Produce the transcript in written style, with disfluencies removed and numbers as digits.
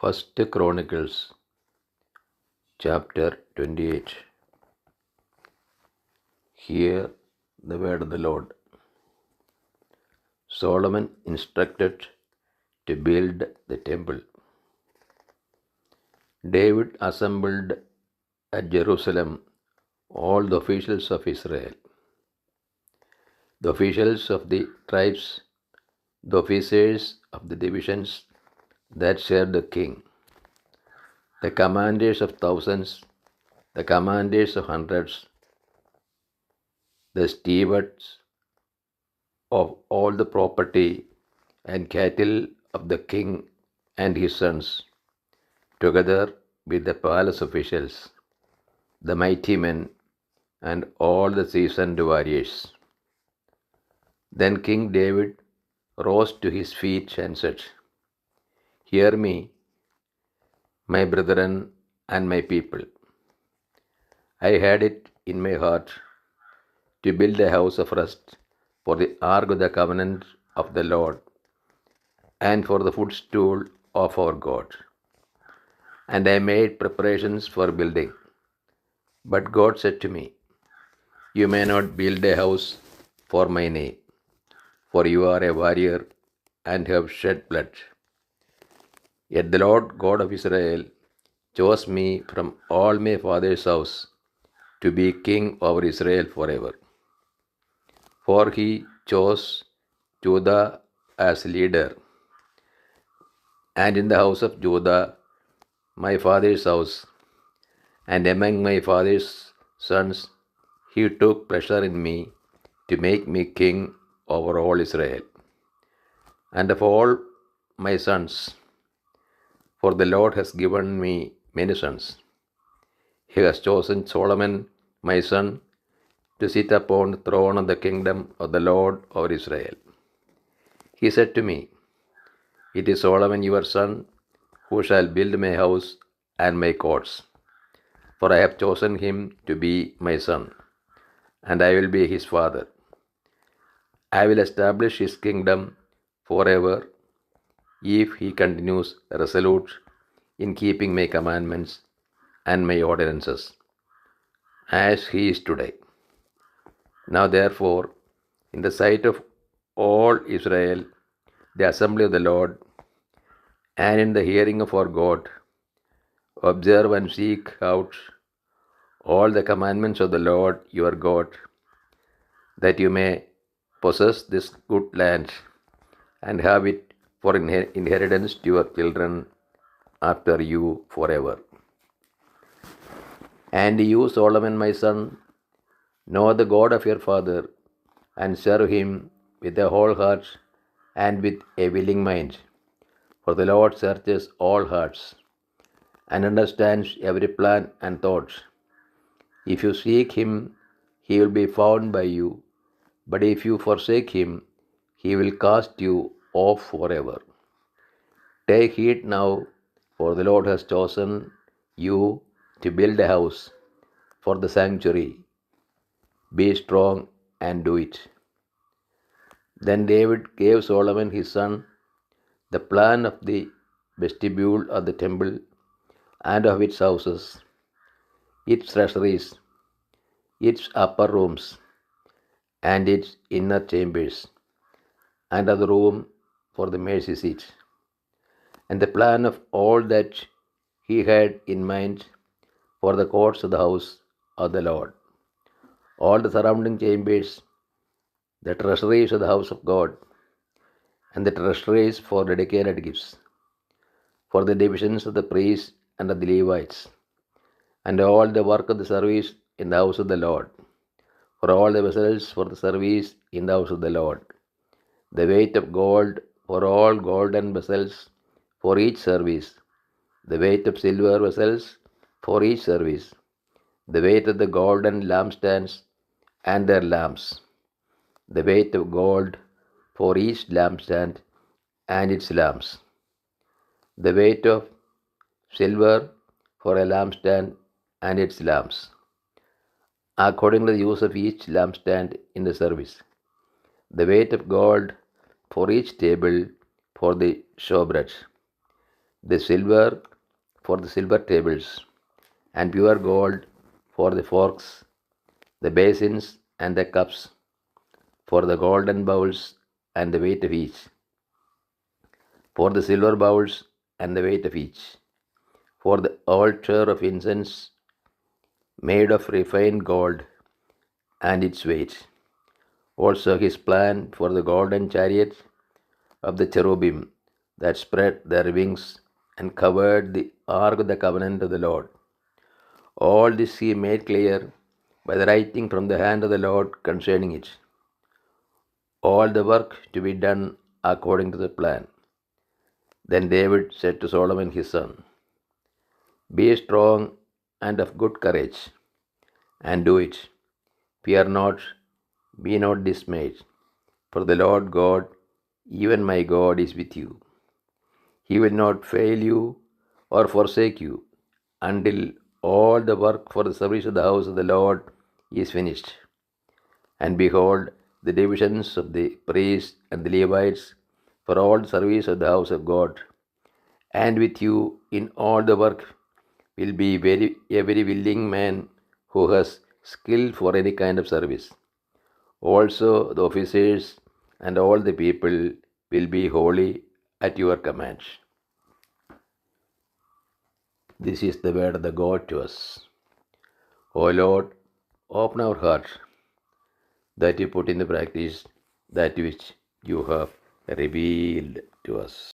1 Chronicles chapter 28. Hear the word of the Lord. Solomon instructed to build the temple. David assembled at Jerusalem all the officials of Israel, the officials of the tribes, the officers of the divisions that served the king, the commanders of thousands, the commanders of hundreds, the stewards of all the property and cattle of the king and his sons, together with the palace officials, the mighty men, and all the seasoned warriors. Then King David rose to his feet and said, "Hear me, my brethren and my people. I had it in my heart to build a house of rest for the ark of the covenant of the Lord and for the footstool of our God. And I made preparations for building. But God said to me, 'You may not build a house for my name, for you are a warrior and have shed blood. Yet the Lord God of Israel chose me from all my father's house to be king over Israel forever. For he chose Judah as leader, and in the house of Judah, my father's house, and among my father's sons, he took pleasure in me to make me king over all Israel. And of all my sons, for the Lord has given me many sons, he has chosen Solomon, my son, to sit upon the throne of the kingdom of the Lord over Israel. He said to me, 'It is Solomon your son who shall build my house and my courts, for I have chosen him to be my son, and I will be his father. I will establish his kingdom forever if he continues resolute in keeping my commandments and my ordinances, as he is today. Now therefore, in the sight of all Israel, the assembly of the Lord, and in the hearing of our God, observe and seek out all the commandments of the Lord your God, that you may possess this good land and have it for inheritance to your children after you forever. And you, Solomon my son, know the God of your father, and serve him with a whole heart and with a willing mind. For the Lord searches all hearts and understands every plan and thought. If you seek him, he will be found by you, but if you forsake him, he will cast you off forever. Take heed now, for the Lord has chosen you to build a house for the sanctuary. Be strong and do it.' Then David gave Solomon his son the plan of the vestibule of the temple and of its houses, its treasuries, its upper rooms, and its inner chambers, and of the room for the mercy seat, and the plan of all that he had in mind for the courts of the house of the Lord, all the surrounding chambers, the treasuries of the house of God, and the treasuries for dedicated gifts, for the divisions of the priests and of the Levites, and all the work of the service in the house of the Lord, for all the vessels for the service in the house of the Lord, the weight of gold for all golden vessels for each service, the weight of silver vessels for each service, the weight of the golden lampstands and their lamps, the weight of gold for each lampstand and its lamps, the weight of silver for a lampstand and its lamps, according to the use of each lampstand in the service, the weight of gold for each table for the showbread, the silver for the silver tables, and pure gold for the forks, the basins and the cups, for the golden bowls and the weight of each, for the silver bowls and the weight of each, for the altar of incense made of refined gold and its weight. Also his plan for the golden chariot of the cherubim that spread their wings and covered the ark of the covenant of the Lord. All this he made clear by the writing from the hand of the Lord concerning it. All the work to be done according to the plan. Then David said to Solomon his son, be strong and of good courage, and do it. Fear not, be not dismayed, for the Lord God, even my God, is with you. He will not fail you or forsake you until all the work for the service of the house of the Lord is finished. And behold, the divisions of the priests and the Levites for all the service of the house of God, and with you in all the work will be a very willing man who has skill for any kind of service. Also, the officers and all the people will be holy at your command. This is the word of the God to us. O Lord, open our heart that you put in the practice that which you have revealed to us.